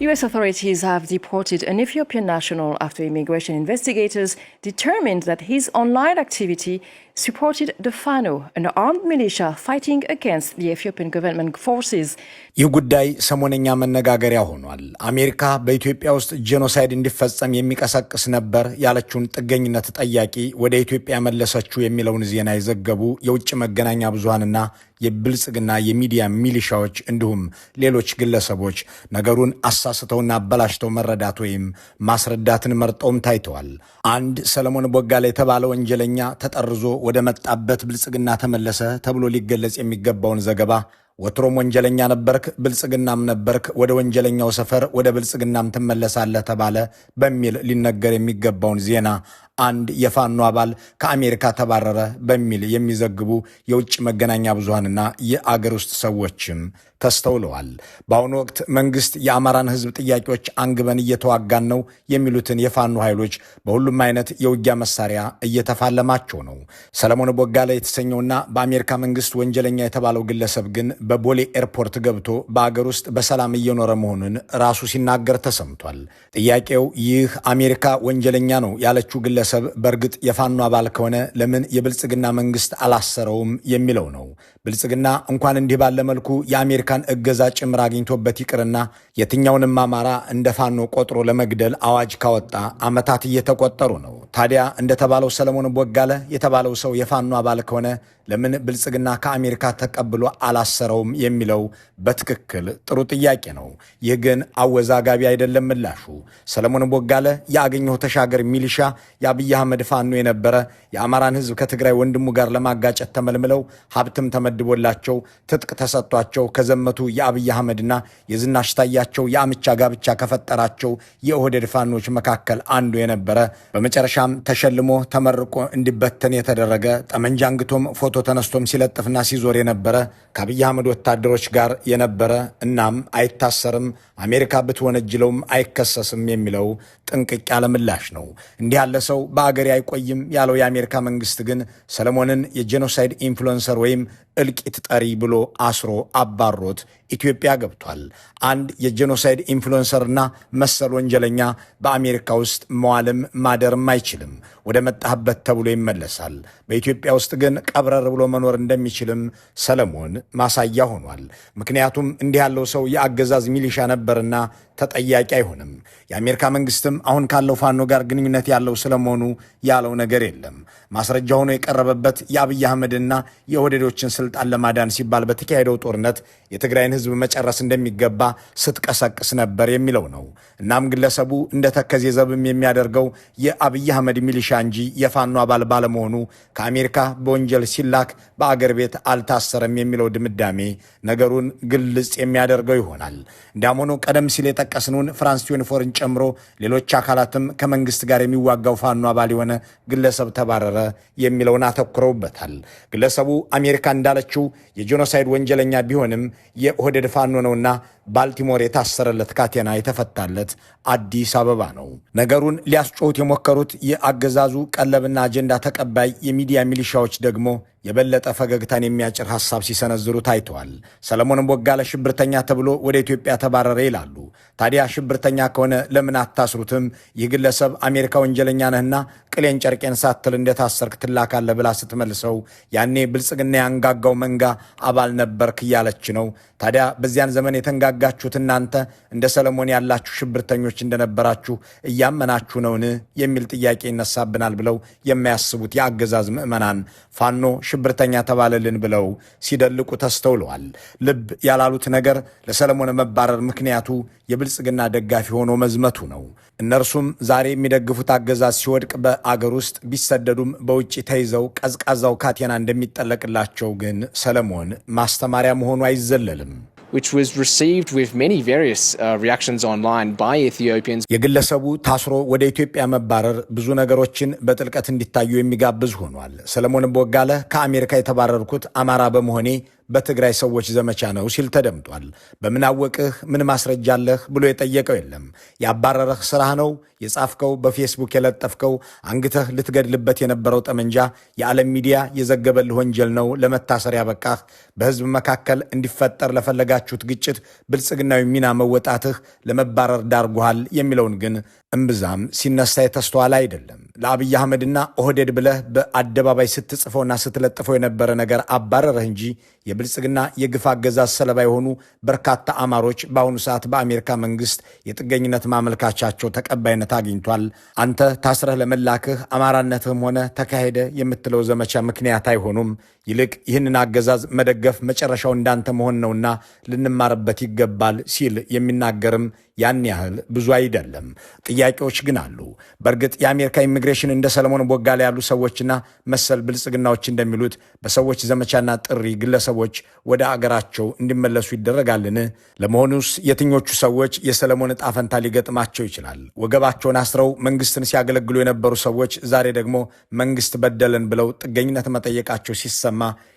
U.S. authorities have deported an Ethiopian national after immigration investigators determined that his online activity supported the Fano, an armed militia fighting against the Ethiopian government forces. ይህ ጉዳይ ሰሞነኛ መነጋገሪያ ሆኗል። አሜሪካ በኢትዮጵያ ውስጥ ጄኖሳይድ እንዲፈጸም የሚቀሰቅስ ነበር ያለችውን ጥገኝነት ጠያቂ ወደ ኢትዮጵያ መለሰችው የሚለውን ዜና የዘገቡ የውጭ መገናኛ ብዙሃንና የብልጽግና የሚዲያ ሚሊሻዎች እንዲሁም ሌሎች ግለሰቦች ነገሩን አሳስተውና አበላሽተው መረዳት ወይም ማስረዳትን መርጠውም ታይተዋል። አንድ ሰለሞን ቦጋለ የተባለ ወንጀለኛ ተጠርዞ ወደ መጣበት ብልጽግና ተመለሰ ተብሎ ሊገለጽ የሚገባውን ዘገባ ወትሮም ወንጀለኛ ነበርክ፣ ብልጽግናም ነበርክ፣ ወደ ወንጀለኛው ሰፈር ወደ ብልጽግናም ትመለሳለህ ተባለ በሚል ሊነገር የሚገባውን ዜና አንድ የፋኖ አባል ከአሜሪካ ተባረረ በሚል የሚዘግቡ የውጭ መገናኛ ብዙሃንና የአገር ውስጥ ሰዎችም ተስተውለዋል። በአሁኑ ወቅት መንግስት የአማራን ሕዝብ ጥያቄዎች አንግበን እየተዋጋን ነው የሚሉትን የፋኖ ኃይሎች በሁሉም አይነት የውጊያ መሳሪያ እየተፋለማቸው ነው። ሰለሞን ቦጋለ የተሰኘውና በአሜሪካ መንግስት ወንጀለኛ የተባለው ግለሰብ ግን በቦሌ ኤርፖርት ገብቶ በአገር ውስጥ በሰላም እየኖረ መሆኑን ራሱ ሲናገር ተሰምቷል። ጥያቄው ይህ አሜሪካ ወንጀለኛ ነው ያለችው ግለሰብ በእርግጥ የፋኖ አባል ከሆነ ለምን የብልጽግና መንግስት አላሰረውም የሚለው ነው። ብልጽግና እንኳን እንዲህ ባለ መልኩ የአሜሪካን እገዛ ጭምር አግኝቶበት ይቅርና የትኛውንም አማራ እንደ ፋኖ ቆጥሮ ለመግደል አዋጅ ካወጣ ዓመታት እየተቆጠሩ ነው። ታዲያ እንደተባለው ሰለሞን ቦጋለ የተባለው ሰው የፋኖ አባል ከሆነ ለምን ብልጽግና ከአሜሪካ ተቀብሎ አላሰረውም የሚለው በትክክል ጥሩ ጥያቄ ነው። ይህ ግን አወዛጋቢ አይደለም ምላሹ። ሰለሞን ቦጋለ የአገኘሁ ተሻገር ሚሊሻ የአብይ አህመድ ፋኖ የነበረ የአማራን ህዝብ ከትግራይ ወንድሙ ጋር ለማጋጨት ተመልምለው ሀብትም ተመድቦላቸው ትጥቅ ተሰጥቷቸው ከዘመቱ የአብይ አህመድና የዝናሽ ታያቸው የአምቻ ጋብቻ ከፈጠራቸው የኦህዴድ ፋኖች መካከል አንዱ የነበረ በመጨረሻም ተሸልሞ ተመርቆ እንዲበተን የተደረገ ጠመንጃ አንግቶም ፎቶ ተነስቶም ሲለጥፍና ሲዞር የነበረ ከአብይ አህመድ ወታደሮች ጋር የነበረ እናም አይታሰርም፣ አሜሪካ ብትወነጅለውም አይከሰስም የሚለው ጥንቅቅ ያለ ምላሽ ነው። እንዲህ ያለ ሰው በአገሬ አይቆይም ያለው የአሜሪካ መንግስት ግን ሰለሞንን የጄኖሳይድ ኢንፍሉዌንሰር ወይም እልቂት ጠሪ ብሎ አስሮ አባሮት ኢትዮጵያ ገብቷል። አንድ የጄኖሳይድ ኢንፍሉዌንሰርና መሰል ወንጀለኛ በአሜሪካ ውስጥ መዋልም ማደርም አይችልም። ወደ መጣህበት ተብሎ ይመለሳል። በኢትዮጵያ ውስጥ ግን ቀብረር ብሎ መኖር እንደሚችልም ሰለሞን ማሳያ ሆኗል። ምክንያቱም እንዲህ ያለው ሰው የአገዛዝ ሚሊሻ ነበርና ተጠያቂ አይሆንም። የአሜሪካ መንግስትም አሁን ካለው ፋኖ ጋር ግንኙነት ያለው ስለመሆኑ ያለው ነገር የለም። ማስረጃ ሆኖ የቀረበበት የአብይ አህመድና የኦህዴዶችን ስልጣን ለማዳን ሲባል በተካሄደው ጦርነት የትግራይን ህዝብ መጨረስ እንደሚገባ ስትቀሰቅስ ነበር የሚለው ነው። እናም ግለሰቡ እንደ ተከዜ ዘብም የሚያደርገው የአብይ አህመድ ሚሊሻ እንጂ የፋኖ አባል ባለመሆኑ ከአሜሪካ በወንጀል ሲላክ በአገር ቤት አልታሰረም የሚለው ድምዳሜ ነገሩን ግልጽ የሚያደርገው ይሆናል። እንዲያም ሆኖ ቀደም ሲል የጠቀስነውን ፍራንስ 24ን ጨምሮ ሌሎች አካላትም ከመንግስት ጋር የሚዋጋው ፋኖ አባል የሆነ ግለሰብ ተባረረ የሚለውን አተኩረውበታል። ግለሰቡ አሜሪካ እንዳለችው የጄኖሳይድ ወንጀለኛ ቢሆንም የኦህዴድ ፋኖ ነውና ባልቲሞር የታሰረለት ካቴና የተፈታለት አዲስ አበባ ነው። ነገሩን ሊያስጮሁት የሞከሩት የአገዛዙ ቀለብና አጀንዳ ተቀባይ የሚዲያ ሚሊሻዎች ደግሞ የበለጠ ፈገግታን የሚያጭር ሐሳብ ሲሰነዝሩ ታይተዋል። ሰለሞን ቦጋለ ሽብርተኛ ተብሎ ወደ ኢትዮጵያ ተባረረ ይላሉ። ታዲያ ሽብርተኛ ከሆነ ለምን አታስሩትም? ይህ ግለሰብ አሜሪካ ወንጀለኛ ነህና ቅሌን ጨርቄን ሳትል እንደታሰርክ ትላካለህ ብላ ስትመልሰው ያኔ ብልጽግና ያንጋጋው መንጋ አባል ነበርክ እያለች ነው። ታዲያ በዚያን ዘመን የተንጋጋችሁት እናንተ እንደ ሰለሞን ያላችሁ ሽብርተኞች እንደነበራችሁ እያመናችሁ ነውን የሚል ጥያቄ ይነሳብናል ብለው የማያስቡት የአገዛዝ ምዕመናን ፋኖ ሽብርተኛ ተባለልን ብለው ሲደልቁ ተስተውለዋል። ልብ ያላሉት ነገር ለሰለሞን መባረር ምክንያቱ የብልጽግና ደጋፊ ሆኖ መዝመቱ ነው። እነርሱም ዛሬ የሚደግፉት አገዛዝ ሲወድቅ በአገር ውስጥ ቢሰደዱም በውጭ ተይዘው ቀዝቃዛው ካቴና እንደሚጠለቅላቸው ግን ሰለሞን ማስተማሪያ መሆኑ አይዘለልም። which was received with many various reactions online by Ethiopians. የግለሰቡ ታስሮ ወደ ኢትዮጵያ መባረር ብዙ ነገሮችን በጥልቀት እንዲታዩ የሚጋብዝ ሆኗል። ሰለሞን ቦጋለ ከአሜሪካ የተባረርኩት አማራ በመሆኔ በትግራይ ሰዎች ዘመቻ ነው ሲል ተደምጧል። በምን አወቅህ ምን ማስረጃ አለህ ብሎ የጠየቀው የለም። ያባረረህ ስራህ ነው የጻፍከው በፌስቡክ የለጠፍከው አንግተህ ልትገድልበት የነበረው ጠመንጃ የዓለም ሚዲያ የዘገበልህ ወንጀል ነው ለመታሰር ያበቃህ። በህዝብ መካከል እንዲፈጠር ለፈለጋችሁት ግጭት ብልጽግናዊ ሚና መወጣትህ ለመባረር ዳርጓል የሚለውን ግን እምብዛም ሲነሳ የተስተዋለ አይደለም። ለአብይ አህመድና ኦህዴድ ብለህ በአደባባይ ስትጽፈውና ስትለጥፈው የነበረ ነገር አባረረህ እንጂ የብልጽግና የግፍ አገዛዝ ሰለባ የሆኑ በርካታ አማሮች በአሁኑ ሰዓት በአሜሪካ መንግስት የጥገኝነት ማመልከቻቸው ተቀባይነት አግኝቷል። አንተ ታስረህ ለመላክህ አማራነትህም ሆነ ተካሄደ የምትለው ዘመቻ ምክንያት አይሆኑም። ይልቅ ይህንን አገዛዝ መደገፍ መጨረሻው እንዳንተ መሆን ነውና ልንማርበት ይገባል ሲል የሚናገርም ያን ያህል ብዙ አይደለም። ጥያቄዎች ግን አሉ። በእርግጥ የአሜሪካ ኢሚግሬሽን እንደ ሰለሞን ቦጋለ ያሉ ሰዎችና መሰል ብልጽግናዎች እንደሚሉት በሰዎች ዘመቻና ጥሪ ግለሰቦች ወደ አገራቸው እንዲመለሱ ይደረጋልን? ለመሆኑስ የትኞቹ ሰዎች የሰለሞን ዕጣ ፈንታ ሊገጥማቸው ይችላል? ወገባቸውን አስረው መንግስትን ሲያገለግሉ የነበሩ ሰዎች ዛሬ ደግሞ መንግስት በደለን ብለው ጥገኝነት መጠየቃቸው ሲሰማ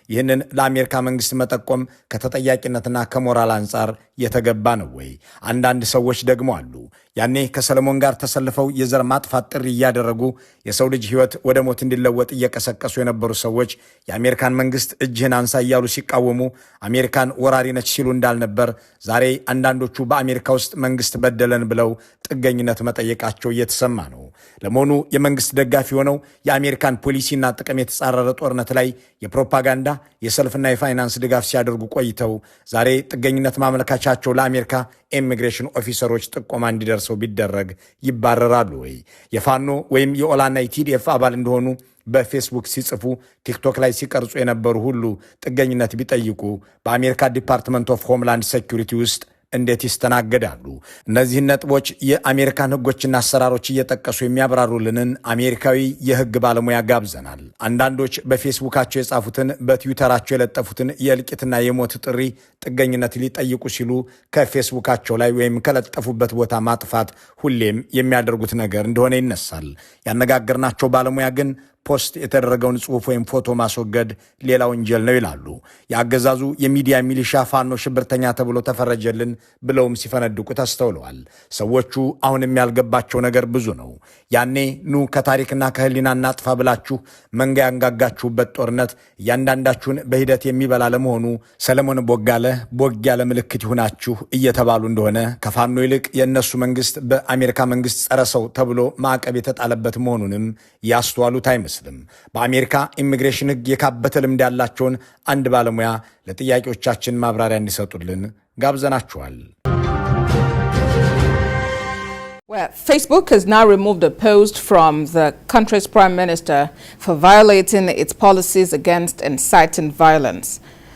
ይህንን ለአሜሪካ መንግስት መጠቆም ከተጠያቂነትና ከሞራል አንጻር የተገባ ነው ወይ? አንዳንድ ሰዎች ደግሞ አሉ ያኔ ከሰለሞን ጋር ተሰልፈው የዘር ማጥፋት ጥሪ እያደረጉ የሰው ልጅ ህይወት ወደ ሞት እንዲለወጥ እየቀሰቀሱ የነበሩ ሰዎች የአሜሪካን መንግስት እጅህን አንሳ እያሉ ሲቃወሙ አሜሪካን ወራሪ ነች ሲሉ እንዳልነበር ዛሬ አንዳንዶቹ በአሜሪካ ውስጥ መንግስት በደለን ብለው ጥገኝነት መጠየቃቸው እየተሰማ ነው። ለመሆኑ የመንግስት ደጋፊ ሆነው የአሜሪካን ፖሊሲና ጥቅም የተጻረረ ጦርነት ላይ የፕሮፓጋንዳ የሰልፍና የፋይናንስ ድጋፍ ሲያደርጉ ቆይተው ዛሬ ጥገኝነት ማመልከቻቸው ለአሜሪካ ኢሚግሬሽን ኦፊሰሮች ጥቆማ እንዲደርሰው ቢደረግ ይባረራሉ ወይ? የፋኖ ወይም የኦላና የቲዲኤፍ አባል እንደሆኑ በፌስቡክ ሲጽፉ ቲክቶክ ላይ ሲቀርጹ የነበሩ ሁሉ ጥገኝነት ቢጠይቁ በአሜሪካ ዲፓርትመንት ኦፍ ሆምላንድ ሴኩሪቲ ውስጥ እንዴት ይስተናገዳሉ? እነዚህን ነጥቦች የአሜሪካን ህጎችና አሰራሮች እየጠቀሱ የሚያብራሩልንን አሜሪካዊ የህግ ባለሙያ ጋብዘናል። አንዳንዶች በፌስቡካቸው የጻፉትን በትዊተራቸው የለጠፉትን የእልቂትና የሞት ጥሪ ጥገኝነት ሊጠይቁ ሲሉ ከፌስቡካቸው ላይ ወይም ከለጠፉበት ቦታ ማጥፋት ሁሌም የሚያደርጉት ነገር እንደሆነ ይነሳል። ያነጋገርናቸው ባለሙያ ግን ፖስት የተደረገውን ጽሑፍ ወይም ፎቶ ማስወገድ ሌላ ወንጀል ነው ይላሉ። የአገዛዙ የሚዲያ ሚሊሻ ፋኖ ሽብርተኛ ተብሎ ተፈረጀልን ብለውም ሲፈነድቁ ተስተውለዋል። ሰዎቹ አሁንም ያልገባቸው ነገር ብዙ ነው። ያኔ ኑ ከታሪክና ከህሊና እናጥፋ ብላችሁ መንጋ ያንጋጋችሁበት ጦርነት እያንዳንዳችሁን በሂደት የሚበላ ለመሆኑ ሰለሞን ቦጋለ ቦግ ያለ ምልክት ይሁናችሁ እየተባሉ እንደሆነ ከፋኖ ይልቅ የእነሱ መንግስት በአሜሪካ መንግስት ጸረ ሰው ተብሎ ማዕቀብ የተጣለበት መሆኑንም ያስተዋሉት አይመስልም። በአሜሪካ ኢሚግሬሽን ህግ የካበተ ልምድ ያላቸውን አንድ ባለሙያ ለጥያቄዎቻችን ማብራሪያ እንዲሰጡልን ጋብዘናቸዋል። Well, Facebook has now removed a post from the country's prime minister for violating its policies against inciting violence.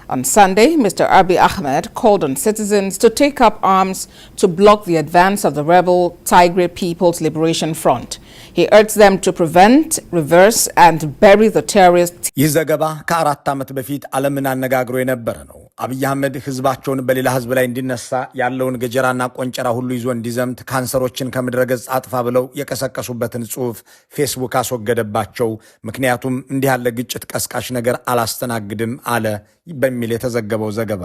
On Sunday, Mr. Abiy Ahmed called on citizens to take up arms to block the advance of the rebel Tigray People's Liberation Front. He urged them to prevent, reverse, and bury the terrorists. ይህ ዘገባ ከ4 ዓመት በፊት ዓለምን አነጋግሮ የነበረ ነው። አብይ አህመድ ህዝባቸውን በሌላ ህዝብ ላይ እንዲነሳ ያለውን ገጀራና ቆንጨራ ሁሉ ይዞ እንዲዘምት ካንሰሮችን ከምድረገጽ አጥፋ ብለው የቀሰቀሱበትን ጽሑፍ ፌስቡክ አስወገደባቸው። ምክንያቱም እንዲህ ያለ ግጭት ቀስቃሽ ነገር አላስተናግድም አለ በሚል የተዘገበው ዘገባ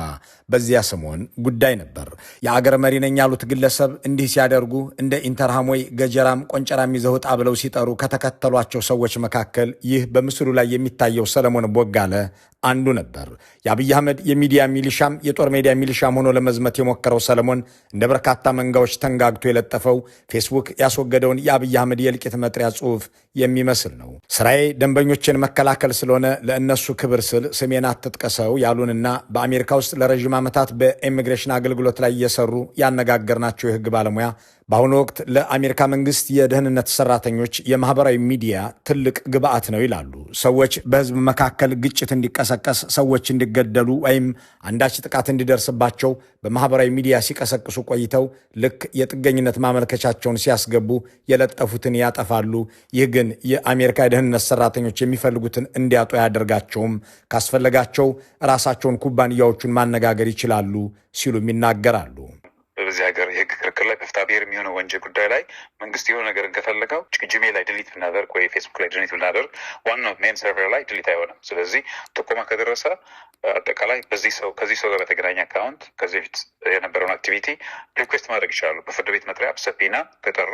በዚያ ሰሞን ጉዳይ ነበር። የአገር መሪ ነኝ ያሉት ግለሰብ እንዲህ ሲያደርጉ እንደ ኢንተርሃሞይ ገጀራም ቆንጨራም ይዘው ጣ ብለው ሲጠሩ ከተከተሏቸው ሰዎች መካከል ይህ በምስሉ ላይ የሚታየው ሰለሞን ቦጋለ አንዱ ነበር። የአብይ አህመድ የሚዲያ ሚሊሻም የጦር ሜዳ ሚሊሻም ሆኖ ለመዝመት የሞከረው ሰለሞን እንደ በርካታ መንጋዎች ተንጋግቶ የለጠፈው ፌስቡክ ያስወገደውን የአብይ አህመድ የእልቂት መጥሪያ ጽሑፍ የሚመስል ነው። ስራዬ ደንበኞችን መከላከል ስለሆነ ለእነሱ ክብር ስል ስሜን አትጥቀሰው ያሉንና በአሜሪካ ውስጥ ለረዥም ዓመታት በኢሚግሬሽን አገልግሎት ላይ እየሰሩ ያነጋገርናቸው የህግ ባለሙያ በአሁኑ ወቅት ለአሜሪካ መንግስት የደህንነት ሰራተኞች የማህበራዊ ሚዲያ ትልቅ ግብአት ነው ይላሉ። ሰዎች በህዝብ መካከል ግጭት እንዲቀሰቀስ፣ ሰዎች እንዲገደሉ ወይም አንዳች ጥቃት እንዲደርስባቸው በማህበራዊ ሚዲያ ሲቀሰቅሱ ቆይተው ልክ የጥገኝነት ማመልከቻቸውን ሲያስገቡ የለጠፉትን ያጠፋሉ። ይህ ግን የአሜሪካ የደህንነት ሰራተኞች የሚፈልጉትን እንዲያጡ አያደርጋቸውም። ካስፈለጋቸው ራሳቸውን ኩባንያዎቹን ማነጋገር ይችላሉ ሲሉም ይናገራሉ። በዚህ ሀገር የህግ ክርክር ላይ በፍትሐ ብሔር የሚሆነው ወንጀል ጉዳይ ላይ መንግስት የሆነ ነገር ከፈለገው ጂሜል ላይ ዲሊት ብናደርግ ወይ ፌስቡክ ላይ ዲሊት ብናደርግ ዋናው ሜን ሰርቨር ላይ ዲሊት አይሆንም። ስለዚህ ጥቆማ ከደረሰ አጠቃላይ ከዚህ ሰው ጋር በተገናኘ አካውንት ከዚህ በፊት የነበረውን አክቲቪቲ ሪኩዌስት ማድረግ ይችላሉ። በፍርድ ቤት መጥሪያ ሰፊና ከጠሩ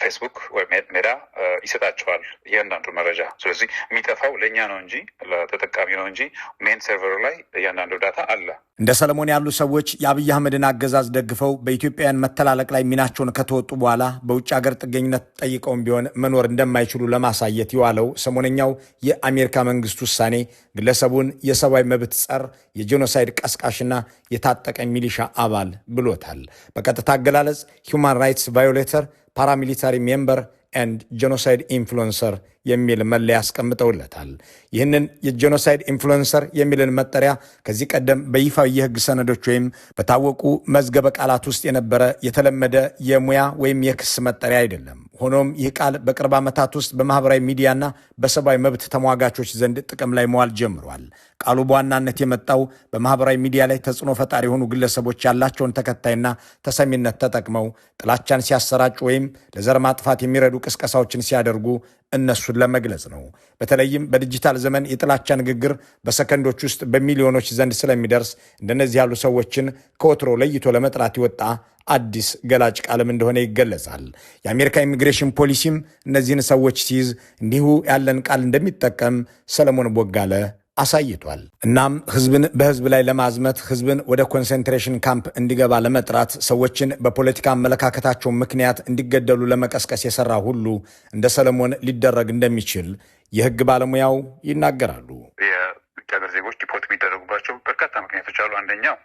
ፌስቡክ ወይ ሜዳ ይሰጣቸዋል እያንዳንዱ መረጃ። ስለዚህ የሚጠፋው ለእኛ ነው እንጂ ለተጠቃሚ ነው እንጂ ሜን ሰርቨሩ ላይ እያንዳንዱ ዳታ አለ። እንደ ሰለሞን ያሉ ሰዎች የአብይ አህመድን አገዛዝ ደግፈው በኢትዮጵያውያን መተላለቅ ላይ ሚናቸውን ከተወጡ በኋላ በውጭ ሀገር ጥገኝነት ጠይቀውም ቢሆን መኖር እንደማይችሉ ለማሳየት የዋለው ሰሞነኛው የአሜሪካ መንግስት ውሳኔ ግለሰቡን የሰብአዊ መብት ጸር፣ የጄኖሳይድ ቀስቃሽና የታጠቀ ሚሊሻ አባል ብሎታል። በቀጥታ አገላለጽ ሁማን ራይትስ ቫዮሌተር፣ ፓራሚሊታሪ ሜምበር ኤንድ ጄኖሳይድ ኢንፍሉዌንሰር የሚል መለያ ያስቀምጠውለታል። ይህንን የጄኖሳይድ ኢንፍሉዌንሰር የሚልን መጠሪያ ከዚህ ቀደም በይፋዊ የህግ ሰነዶች ወይም በታወቁ መዝገበ ቃላት ውስጥ የነበረ የተለመደ የሙያ ወይም የክስ መጠሪያ አይደለም። ሆኖም ይህ ቃል በቅርብ ዓመታት ውስጥ በማህበራዊ ሚዲያና በሰብአዊ መብት ተሟጋቾች ዘንድ ጥቅም ላይ መዋል ጀምሯል። ቃሉ በዋናነት የመጣው በማህበራዊ ሚዲያ ላይ ተጽዕኖ ፈጣሪ የሆኑ ግለሰቦች ያላቸውን ተከታይና ተሰሚነት ተጠቅመው ጥላቻን ሲያሰራጩ ወይም ለዘር ማጥፋት የሚረዱ ቅስቀሳዎችን ሲያደርጉ እነሱን ለመግለጽ ነው። በተለይም በዲጂታል ዘመን የጥላቻ ንግግር በሰከንዶች ውስጥ በሚሊዮኖች ዘንድ ስለሚደርስ እንደነዚህ ያሉ ሰዎችን ከወትሮ ለይቶ ለመጥራት ይወጣ አዲስ ገላጭ ቃልም እንደሆነ ይገለጻል። የአሜሪካ ኢሚግሬሽን ፖሊሲም እነዚህን ሰዎች ሲይዝ እንዲሁ ያለን ቃል እንደሚጠቀም ሰለሞን ቦጋለ አሳይቷል። እናም ህዝብን በህዝብ ላይ ለማዝመት ህዝብን ወደ ኮንሰንትሬሽን ካምፕ እንዲገባ ለመጥራት ሰዎችን በፖለቲካ አመለካከታቸው ምክንያት እንዲገደሉ ለመቀስቀስ የሰራ ሁሉ እንደ ሰለሞን ሊደረግ እንደሚችል የህግ ባለሙያው ይናገራሉ። የውጭ ሀገር ዜጎች ዲፖርት የሚደረጉባቸው በርካታ ምክንያቶች አሉ። አንደኛው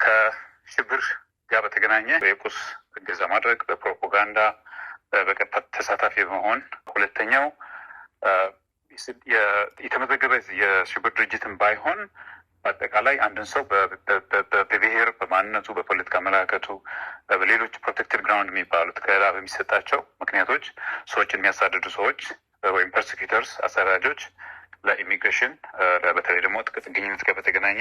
ከሽብር ጋር በተገናኘ የቁስ እገዛ ማድረግ፣ በፕሮፓጋንዳ በቀጥታ ተሳታፊ በመሆን፣ ሁለተኛው የተመዘገበ የሽብር ድርጅትን ባይሆን በአጠቃላይ አንድን ሰው በብሔር፣ በማንነቱ፣ በፖለቲካ አመለካከቱ፣ በሌሎች ፕሮቴክትድ ግራውንድ የሚባሉት ከላ በሚሰጣቸው ምክንያቶች ሰዎችን የሚያሳድዱ ሰዎች ወይም ፐርሲኪተርስ አሳዳጆች ለኢሚግሬሽን በተለይ ደግሞ ጥገኝነት ጋር በተገናኘ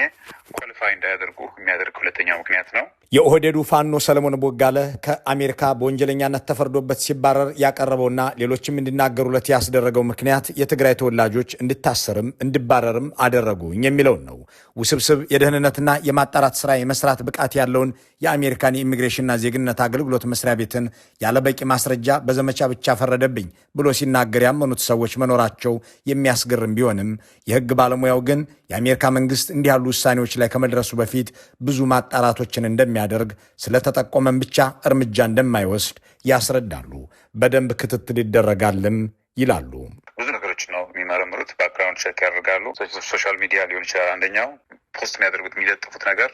ኳሊፋይ እንዳያደርጉ የሚያደርግ ሁለተኛው ምክንያት ነው። የኦህዴዱ ፋኖ ሰለሞን ቦጋለ ከአሜሪካ በወንጀለኛነት ተፈርዶበት ሲባረር ያቀረበውና ሌሎችም እንዲናገሩለት ያስደረገው ምክንያት የትግራይ ተወላጆች እንድታሰርም እንድባረርም አደረጉኝ የሚለውን ነው። ውስብስብ የደህንነትና የማጣራት ስራ የመስራት ብቃት ያለውን የአሜሪካን የኢሚግሬሽንና ዜግነት አገልግሎት መስሪያ ቤትን ያለበቂ ማስረጃ በዘመቻ ብቻ ፈረደብኝ ብሎ ሲናገር ያመኑት ሰዎች መኖራቸው የሚያስገርም ቢሆንም የህግ ባለሙያው ግን የአሜሪካ መንግስት እንዲህ ያሉ ውሳኔዎች ላይ ከመድረሱ በፊት ብዙ ማጣራቶችን እንደሚያደርግ፣ ስለተጠቆመም ብቻ እርምጃ እንደማይወስድ ያስረዳሉ። በደንብ ክትትል ይደረጋልም ይላሉ። ብዙ ነገሮች ነው የሚመረምሩት። ባክግራውንድ ቼክ ያደርጋሉ። ሶሻል ሚዲያ ሊሆን ይችላል። አንደኛው ፖስት የሚያደርጉት የሚለጥፉት ነገር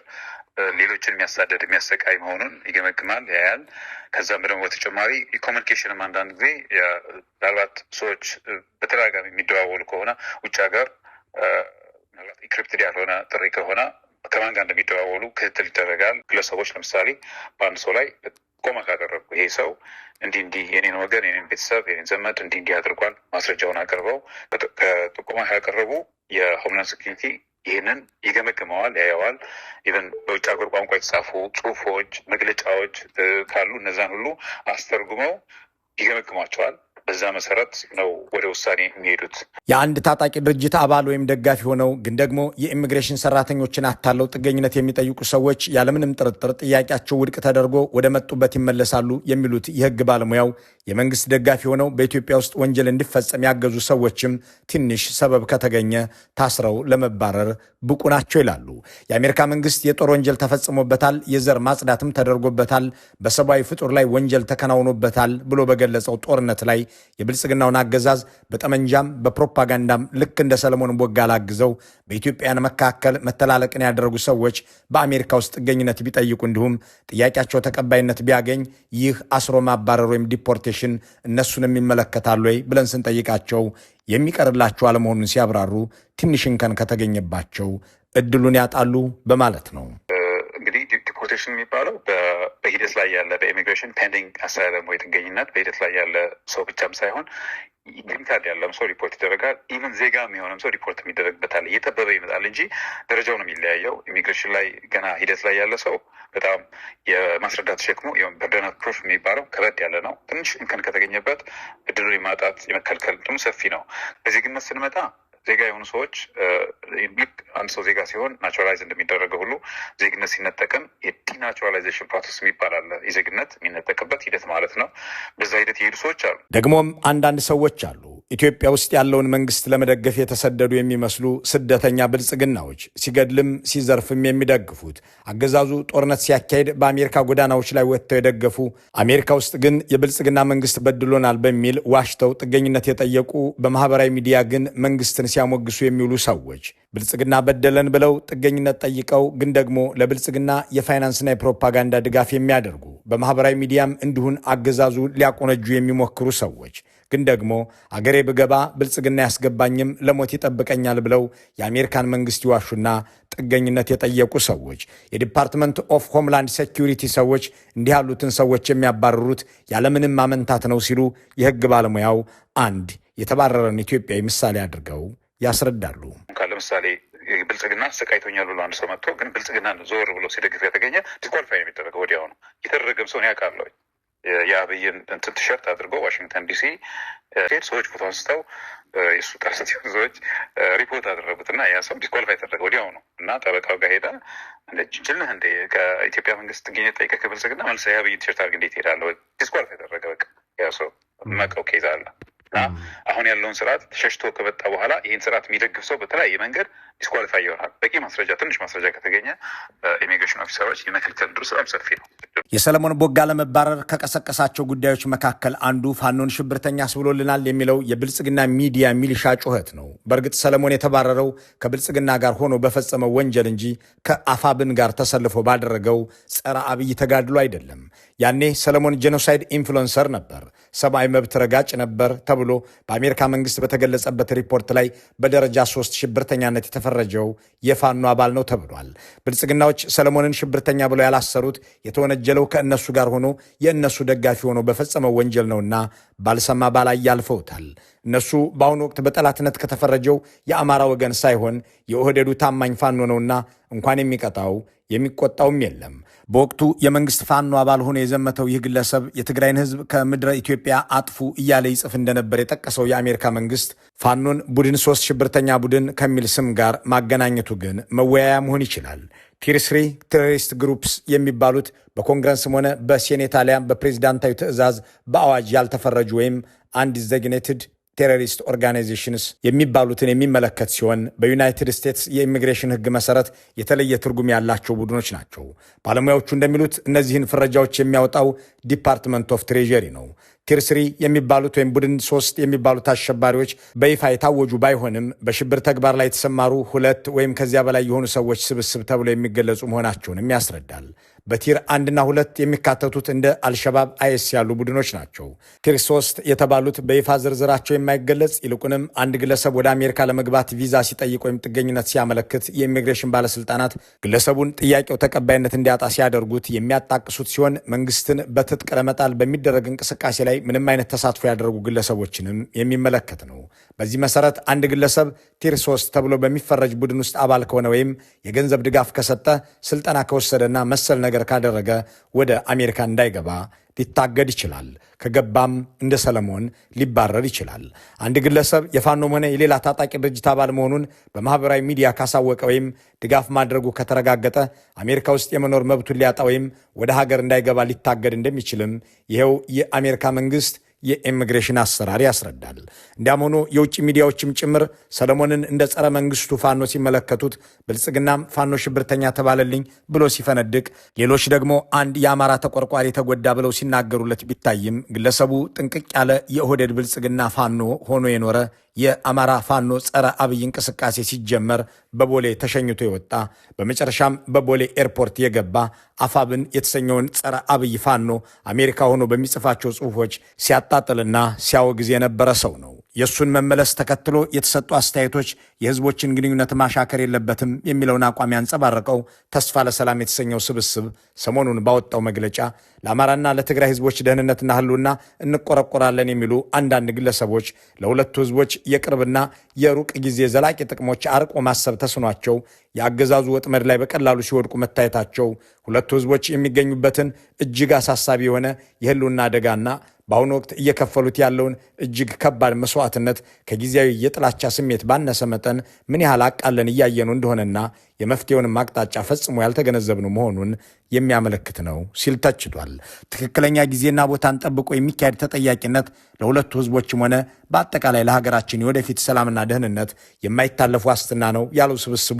ሌሎችን የሚያሳደድ የሚያሰቃይ መሆኑን ይገመግማል፣ ያያል። ከዛም ደግሞ በተጨማሪ የኮሚኒኬሽንም አንዳንድ ጊዜ ምናልባት ሰዎች በተደጋጋሚ የሚደዋወሉ ከሆነ ውጭ ሀገር ምናልባት ኢንክሪፕትድ ያልሆነ ጥሪ ከሆነ ከማን ጋር እንደሚደዋወሉ ክትትል ይደረጋል። ግለሰቦች ለምሳሌ በአንድ ሰው ላይ ጥቆማ ካደረጉ ይሄ ሰው እንዲህ የኔን ወገን፣ የኔን ቤተሰብ፣ የኔን ዘመድ እንዲህ አድርጓል፣ ማስረጃውን አቅርበው ከጥቆማ ያቀረቡ የሆምላንድ ሴኩሪቲ ይህንን ይገመግመዋል፣ ያየዋል። ኢቨን በውጭ ሀገር ቋንቋ የተጻፉ ጽሁፎች፣ መግለጫዎች ካሉ እነዛን ሁሉ አስተርጉመው ይገመግሟቸዋል። በዛ መሰረት ነው ወደ ውሳኔ የሚሄዱት። የአንድ ታጣቂ ድርጅት አባል ወይም ደጋፊ ሆነው ግን ደግሞ የኢሚግሬሽን ሰራተኞችን አታለው ጥገኝነት የሚጠይቁ ሰዎች ያለምንም ጥርጥር ጥያቄያቸው ውድቅ ተደርጎ ወደ መጡበት ይመለሳሉ የሚሉት የህግ ባለሙያው የመንግስት ደጋፊ ሆነው በኢትዮጵያ ውስጥ ወንጀል እንዲፈጸም ያገዙ ሰዎችም ትንሽ ሰበብ ከተገኘ ታስረው ለመባረር ብቁ ናቸው ይላሉ። የአሜሪካ መንግስት የጦር ወንጀል ተፈጽሞበታል፣ የዘር ማጽዳትም ተደርጎበታል፣ በሰብአዊ ፍጡር ላይ ወንጀል ተከናውኖበታል ብሎ በገለጸው ጦርነት ላይ የብልጽግናውን አገዛዝ በጠመንጃም በፕሮፓጋንዳም ልክ እንደ ሰለሞን ቦጋለ አግዘው በኢትዮጵያን መካከል መተላለቅን ያደረጉ ሰዎች በአሜሪካ ውስጥ ጥገኝነት ቢጠይቁ እንዲሁም ጥያቄያቸው ተቀባይነት ቢያገኝ ይህ አስሮ ማባረር ወይም ዲፖርቴሽን እነሱንም ይመለከታል ወይ ብለን ስንጠይቃቸው የሚቀርላቸው አለመሆኑን ሲያብራሩ ትንሽ እንከን ከተገኘባቸው እድሉን ያጣሉ በማለት ነው። እንግዲህ ዲፖርቴሽን የሚባለው በሂደት ላይ ያለ በኢሚግሬሽን ፔንዲንግ አሳይለም ወይ ጥገኝነት በሂደት ላይ ያለ ሰው ብቻም ሳይሆን ግሪን ካርድ ያለም ሰው ሪፖርት ይደረጋል። ኢቨን ዜጋ የሚሆንም ሰው ሪፖርት የሚደረግበታል። እየጠበበ ይመጣል እንጂ ደረጃው ነው የሚለያየው። ኢሚግሬሽን ላይ ገና ሂደት ላይ ያለ ሰው በጣም የማስረዳት ሸክሙ በርደን ኦፍ ፕሩፍ የሚባለው ከበድ ያለ ነው። ትንሽ እንከን ከተገኘበት እድሉን የማጣት የመከልከል እንትኑ ሰፊ ነው። በዜግነት ስንመጣ ዜጋ የሆኑ ሰዎች ልክ አንድ ሰው ዜጋ ሲሆን ናቹራላይዝ እንደሚደረገው ሁሉ ዜግነት ሲነጠቅም የዲናቹራላይዜሽን ፕሮሰስ የሚባል አለ። የዜግነት የሚነጠቅበት ሂደት ማለት ነው። በዛ ሂደት የሄዱ ሰዎች አሉ። ደግሞም አንዳንድ ሰዎች አሉ ኢትዮጵያ ውስጥ ያለውን መንግስት ለመደገፍ የተሰደዱ የሚመስሉ ስደተኛ ብልጽግናዎች ሲገድልም ሲዘርፍም የሚደግፉት አገዛዙ ጦርነት ሲያካሄድ በአሜሪካ ጎዳናዎች ላይ ወጥተው የደገፉ አሜሪካ ውስጥ ግን የብልጽግና መንግስት በድሎናል በሚል ዋሽተው ጥገኝነት የጠየቁ በማህበራዊ ሚዲያ ግን መንግስትን ሲያሞግሱ የሚውሉ ሰዎች ብልጽግና በደለን ብለው ጥገኝነት ጠይቀው ግን ደግሞ ለብልጽግና የፋይናንስና የፕሮፓጋንዳ ድጋፍ የሚያደርጉ በማህበራዊ ሚዲያም እንዲሁን አገዛዙ ሊያቆነጁ የሚሞክሩ ሰዎች ግን ደግሞ አገሬ ብገባ ብልጽግና ያስገባኝም ለሞት ይጠብቀኛል ብለው የአሜሪካን መንግስት ይዋሹና ጥገኝነት የጠየቁ ሰዎች የዲፓርትመንት ኦፍ ሆምላንድ ሴኩሪቲ ሰዎች እንዲህ ያሉትን ሰዎች የሚያባርሩት ያለምንም ማመንታት ነው ሲሉ የህግ ባለሙያው አንድ የተባረረን ኢትዮጵያዊ ምሳሌ አድርገው ያስረዳሉ። ለምሳሌ ብልጽግና አሰቃይቶኛል ብሎ አንድ ሰው መጥቶ ግን ብልጽግና ዞር ብሎ ሲደግፍ የተገኘ ዲስኳሊፋይ የሚደረገው ወዲያው ነው። የተደረገም ሰውን ያውቃለሁ። የአብይን እንትን ቲሸርት አድርጎ ዋሽንግተን ዲሲ ሰዎች ፎቶ አንስተው የሱ ጠርሰት የሆኑ ሰዎች ሪፖርት አደረጉትና ያ ሰው ዲስኳሊፋይ ተደረገ ወዲያው ነው። እና ጠበቃው ጋር ሄዳ ጅልህ እንደ ከኢትዮጵያ መንግስት ጥገኝነት ጠይቀህ ከብልጽግና መልሰ የአብይን ቲሸርት አድርግ እንዴት ሄዳለሁ? ዲስኳሊፋይ ተደረገ። በቃ ያ ሰው መቀው ኬዝ አለ። እና አሁን ያለውን ስርዓት ሸሽቶ ከመጣ በኋላ ይህን ስርዓት የሚደግፍ ሰው በተለያየ መንገድ ዲስኳሊፋይ ይሆናል። በቂ ማስረጃ ትንሽ ማስረጃ ከተገኘ ኢሚግሬሽን ኦፊሰሮች የመከልከል ድርስ በጣም ሰፊ ነው። የሰለሞን ቦጋለ መባረር ከቀሰቀሳቸው ጉዳዮች መካከል አንዱ ፋኖን ሽብርተኛ አስብሎልናል የሚለው የብልጽግና ሚዲያ ሚሊሻ ጩኸት ነው። በእርግጥ ሰለሞን የተባረረው ከብልጽግና ጋር ሆኖ በፈጸመው ወንጀል እንጂ ከአፋብን ጋር ተሰልፎ ባደረገው ጸረ አብይ ተጋድሎ አይደለም። ያኔ ሰለሞን ጄኖሳይድ ኢንፍሉዌንሰር ነበር፣ ሰብአዊ መብት ረጋጭ ነበር ተብሎ በአሜሪካ መንግስት በተገለጸበት ሪፖርት ላይ በደረጃ 3 ሽብርተኛነት የተፈረጀው የፋኖ አባል ነው ተብሏል። ብልጽግናዎች ሰለሞንን ሽብርተኛ ብለው ያላሰሩት የተወነጀለው ከእነሱ ጋር ሆኖ የእነሱ ደጋፊ ሆኖ በፈጸመው ወንጀል ነውና ባልሰማ ባላይ ያልፈውታል። እነሱ በአሁኑ ወቅት በጠላትነት ከተፈረጀው የአማራ ወገን ሳይሆን የኦህዴዱ ታማኝ ፋኖ ነውና እንኳን የሚቀጣው የሚቆጣውም የለም። በወቅቱ የመንግስት ፋኖ አባል ሆኖ የዘመተው ይህ ግለሰብ የትግራይን ህዝብ ከምድረ ኢትዮጵያ አጥፉ እያለ ይጽፍ እንደነበር የጠቀሰው የአሜሪካ መንግስት ፋኖን ቡድን 3 ሽብርተኛ ቡድን ከሚል ስም ጋር ማገናኘቱ ግን መወያያ መሆን ይችላል። ቲር 3 ቴሮሪስት ግሩፕስ የሚባሉት በኮንግረስም ሆነ በሴኔት አሊያም በፕሬዝዳንታዊ ትዕዛዝ በአዋጅ ያልተፈረጁ ወይም አንዲዘግኔትድ ቴሮሪስት ኦርጋናይዜሽንስ የሚባሉትን የሚመለከት ሲሆን በዩናይትድ ስቴትስ የኢሚግሬሽን ህግ መሰረት የተለየ ትርጉም ያላቸው ቡድኖች ናቸው። ባለሙያዎቹ እንደሚሉት እነዚህን ፍረጃዎች የሚያወጣው ዲፓርትመንት ኦፍ ትሬዠሪ ነው። ቲር 3 የሚባሉት ወይም ቡድን 3 የሚባሉት አሸባሪዎች በይፋ የታወጁ ባይሆንም በሽብር ተግባር ላይ የተሰማሩ 2 ወይም ከዚያ በላይ የሆኑ ሰዎች ስብስብ ተብሎ የሚገለጹ መሆናቸውንም ያስረዳል። በቲር 1 እና 2 የሚካተቱት እንደ አልሸባብ፣ አይኤስ ያሉ ቡድኖች ናቸው። ቲር 3 የተባሉት በይፋ ዝርዝራቸው የማይገለጽ ይልቁንም አንድ ግለሰብ ወደ አሜሪካ ለመግባት ቪዛ ሲጠይቅ ወይም ጥገኝነት ሲያመለክት የኢሚግሬሽን ባለስልጣናት ግለሰቡን ጥያቄው ተቀባይነት እንዲያጣ ሲያደርጉት የሚያጣቅሱት ሲሆን መንግስትን በትጥቅ ለመጣል በሚደረግ እንቅስቃሴ ላይ ምንም አይነት ተሳትፎ ያደረጉ ግለሰቦችንም የሚመለከት ነው። በዚህ መሰረት አንድ ግለሰብ ቲር 3 ተብሎ በሚፈረጅ ቡድን ውስጥ አባል ከሆነ ወይም የገንዘብ ድጋፍ ከሰጠ፣ ስልጠና ከወሰደና መሰል ነገር ካደረገ ወደ አሜሪካ እንዳይገባ ሊታገድ ይችላል። ከገባም እንደ ሰለሞን ሊባረር ይችላል። አንድ ግለሰብ የፋኖም ሆነ የሌላ ታጣቂ ድርጅት አባል መሆኑን በማህበራዊ ሚዲያ ካሳወቀ ወይም ድጋፍ ማድረጉ ከተረጋገጠ አሜሪካ ውስጥ የመኖር መብቱን ሊያጣ ወይም ወደ ሀገር እንዳይገባ ሊታገድ እንደሚችልም ይኸው የአሜሪካ መንግስት የኢሚግሬሽን አሰራር ያስረዳል። እንዲያም ሆኖ የውጭ ሚዲያዎችም ጭምር ሰለሞንን እንደ ጸረ መንግስቱ ፋኖ ሲመለከቱት፣ ብልጽግናም ፋኖ ሽብርተኛ ተባለልኝ ብሎ ሲፈነድቅ፣ ሌሎች ደግሞ አንድ የአማራ ተቆርቋሪ ተጎዳ ብለው ሲናገሩለት ቢታይም ግለሰቡ ጥንቅቅ ያለ የኦህዴድ ብልጽግና ፋኖ ሆኖ የኖረ የአማራ ፋኖ ጸረ አብይ እንቅስቃሴ ሲጀመር በቦሌ ተሸኝቶ የወጣ በመጨረሻም በቦሌ ኤርፖርት የገባ አፋብን የተሰኘውን ጸረ አብይ ፋኖ አሜሪካ ሆኖ በሚጽፋቸው ጽሑፎች ሲያጣጥልና ሲያወግዝ የነበረ ሰው ነው። የሱን መመለስ ተከትሎ የተሰጡ አስተያየቶች የህዝቦችን ግንኙነት ማሻከር የለበትም የሚለውን አቋም ያንጸባረቀው ተስፋ ለሰላም የተሰኘው ስብስብ ሰሞኑን ባወጣው መግለጫ ለአማራና ለትግራይ ህዝቦች ደህንነትና ህልውና እንቆረቆራለን የሚሉ አንዳንድ ግለሰቦች ለሁለቱ ህዝቦች የቅርብና የሩቅ ጊዜ ዘላቂ ጥቅሞች አርቆ ማሰብ ተስኗቸው የአገዛዙ ወጥመድ ላይ በቀላሉ ሲወድቁ መታየታቸው ሁለቱ ህዝቦች የሚገኙበትን እጅግ አሳሳቢ የሆነ የህልውና አደጋና በአሁኑ ወቅት እየከፈሉት ያለውን እጅግ ከባድ መስዋዕትነት ከጊዜያዊ የጥላቻ ስሜት ባነሰ መጠን ምን ያህል አቃለን እያየኑ እንደሆነና የመፍትሄውንም አቅጣጫ ፈጽሞ ያልተገነዘብነው መሆኑን የሚያመለክት ነው ሲል ተችቷል። ትክክለኛ ጊዜና ቦታን ጠብቆ የሚካሄድ ተጠያቂነት ለሁለቱ ህዝቦችም ሆነ በአጠቃላይ ለሀገራችን የወደፊት ሰላምና ደህንነት የማይታለፍ ዋስትና ነው ያለው ስብስቡ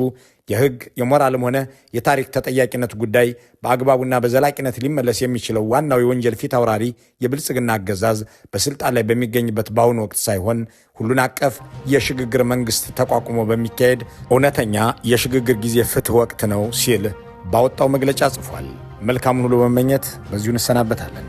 የህግ የሞራልም ሆነ የታሪክ ተጠያቂነት ጉዳይ በአግባቡና በዘላቂነት ሊመለስ የሚችለው ዋናው የወንጀል ፊት አውራሪ የብልጽግና አገዛዝ በስልጣን ላይ በሚገኝበት በአሁኑ ወቅት ሳይሆን ሁሉን አቀፍ የሽግግር መንግስት ተቋቁሞ በሚካሄድ እውነተኛ የሽግግር ጊዜ ፍትህ ወቅት ነው ሲል ባወጣው መግለጫ ጽፏል። መልካሙን ሁሉ በመመኘት በዚሁ እንሰናበታለን።